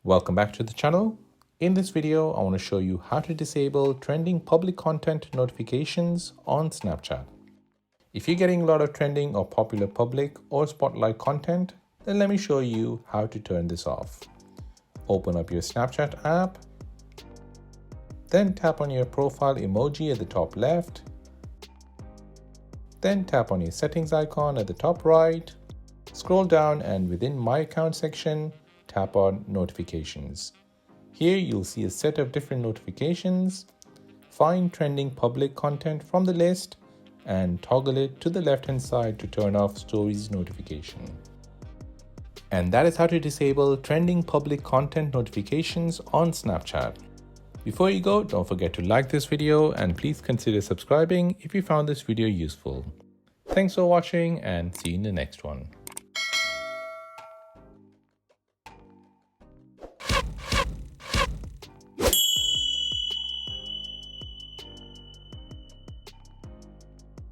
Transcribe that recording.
Welcome back to the channel. In this video, I want to show you how to disable trending public content notifications on Snapchat. If you're getting a lot of trending or popular public or spotlight content, then let me show you how to turn this off. Open up your Snapchat app, then tap on your profile emoji at the top left, then tap on your settings icon at the top right, scroll down and within My Account section, tap on Notifications. Here you'll see a set of different notifications. Find trending public content from the list and toggle it to the left-hand side to turn off Stories notification. And that is how to disable trending public content notifications on Snapchat. Before you go, don't forget to like this video and please consider subscribing if you found this video useful. Thanks for watching and see you in the next one.